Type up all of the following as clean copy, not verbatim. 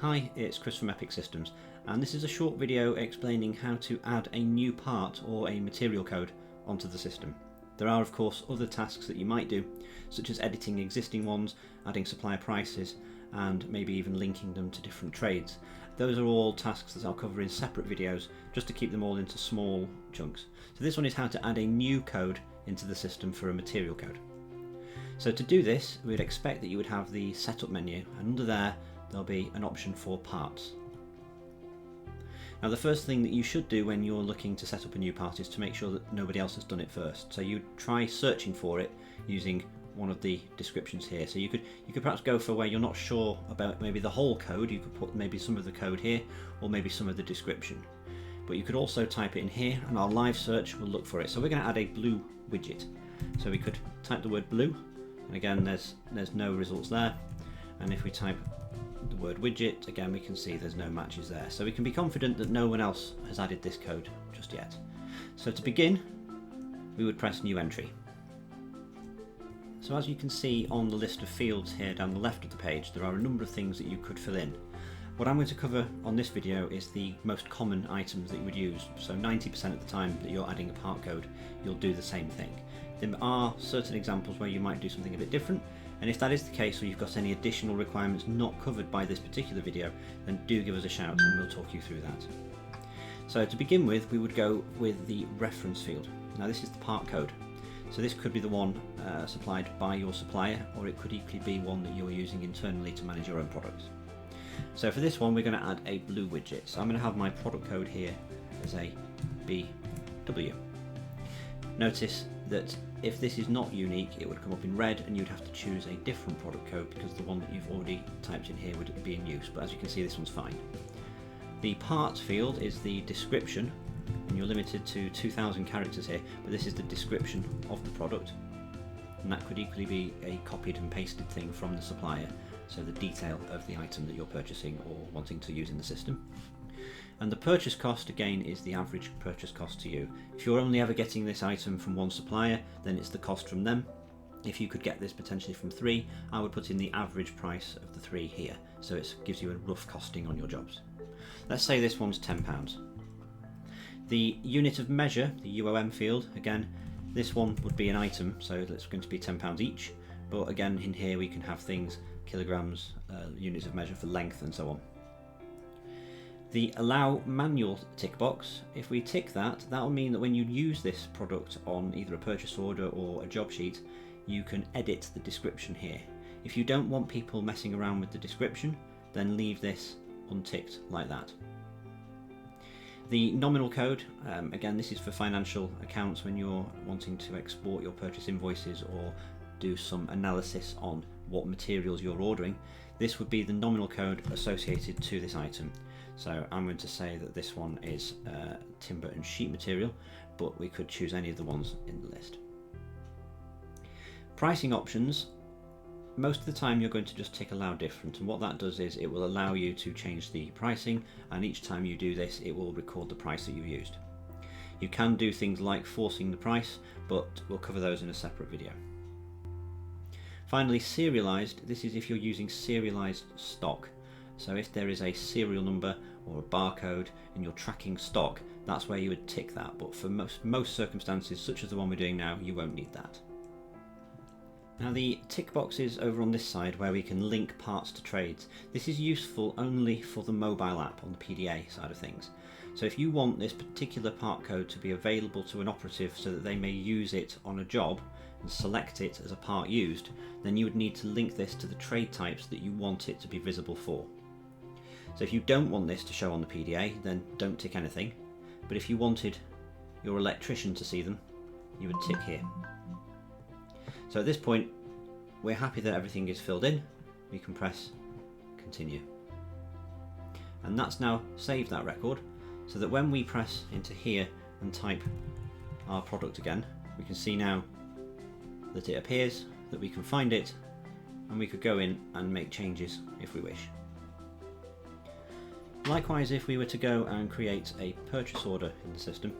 Hi, it's Chris from Epix Systems, and this is a short video explaining how to add a new part or a material code onto the system. There are of course other tasks that you might do, such as editing existing ones, adding supplier prices, and maybe even linking them to different trades. Those are all tasks that I'll cover in separate videos just to keep them all into small chunks. So this one is how to add a new code into the system for a material code. So to do this, we'd expect that you would have the setup menu, and under there there'll be an option for parts. Now the first thing that you should do when you're looking to set up a new part is to make sure that nobody else has done it first. So you try searching for it using one of the descriptions here. So you could perhaps go for where you're not sure about maybe the whole code. You could put maybe some of the code here or maybe some of the description. But you could also type it in here and our live search will look for it. So we're going to add a blue widget. So we could type the word blue, and again there's no results there. And if we type the word widget, again we can see there's no matches there. So we can be confident that no one else has added this code just yet. So to begin, we would press new entry. So as you can see on the list of fields here down the left of the page, there are a number of things that you could fill in. What I'm going to cover on this video is the most common items that you would use. So 90% of the time that you're adding a part code, you'll do the same thing. There are certain examples where you might do something a bit different, and if that is the case or you've got any additional requirements not covered by this particular video, then do give us a shout and we'll talk you through that. So to begin with, we would go with the reference field. Now this is the part code. So this could be the one supplied by your supplier, or it could equally be one that you're using internally to manage your own products. So for this one, we're going to add a blue widget. So I'm going to have my product code here as a BW. Notice that if this is not unique, it would come up in red and you'd have to choose a different product code because the one that you've already typed in here would be in use, but as you can see this one's fine. The parts field is the description, and you're limited to 2,000 characters here, but this is the description of the product, and that could equally be a copied and pasted thing from the supplier, so the detail of the item that you're purchasing or wanting to use in the system. And the purchase cost again is the average purchase cost to you. If you're only ever getting this item from one supplier, then it's the cost from them. If you could get this potentially from 3, I would put in the average price of the 3 here, so it gives you a rough costing on your jobs. Let's say this one's £10. The unit of measure, the UOM field, again, this one would be an item, so it's going to be £10 each, but again in here we can have things, kilograms, units of measure for length and so on. The allow manual tick box, if we tick that, that will mean that when you use this product on either a purchase order or a job sheet, you can edit the description here. If you don't want people messing around with the description, then leave this unticked like that. The nominal code, again this is for financial accounts when you're wanting to export your purchase invoices or do some analysis on what materials you're ordering. This would be the nominal code associated to this item. So I'm going to say that this one is timber and sheet material, but we could choose any of the ones in the list. Pricing options, most of the time you're going to just tick allow different, and what that does is it will allow you to change the pricing, and each time you do this it will record the price that you've used. You can do things like forcing the price, but we'll cover those in a separate video. Finally, serialized, this is if you're using serialized stock. So if there is a serial number or a barcode and you're tracking stock, that's where you would tick that, but for most circumstances, such as the one we're doing now, you won't need that. Now the tick boxes over on this side where we can link parts to trades, this is useful only for the mobile app on the PDA side of things. So if you want this particular part code to be available to an operative so that they may use it on a job and select it as a part used, then you would need to link this to the trade types that you want it to be visible for. So if you don't want this to show on the PDA, then don't tick anything, but if you wanted your electrician to see them, you would tick here. So at this point, we're happy that everything is filled in, we can press continue. And that's now saved that record, so that when we press into here and type our product again, we can see now that it appears, that we can find it, and we could go in and make changes if we wish. Likewise, if we were to go and create a purchase order in the system,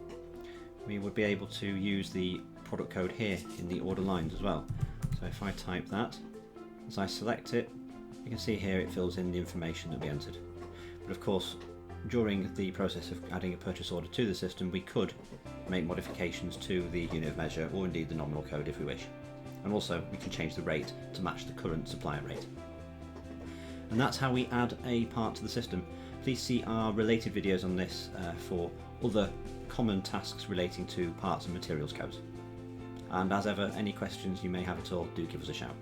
we would be able to use the product code here in the order lines as well. So if I type that, as I select it, you can see here it fills in the information that we entered. But of course, during the process of adding a purchase order to the system, we could make modifications to the unit of measure or indeed the nominal code if we wish. And also we can change the rate to match the current supplier rate. And that's how we add a part to the system. Please see our related videos on this for other common tasks relating to parts and materials codes. And as ever, any questions you may have at all, do give us a shout.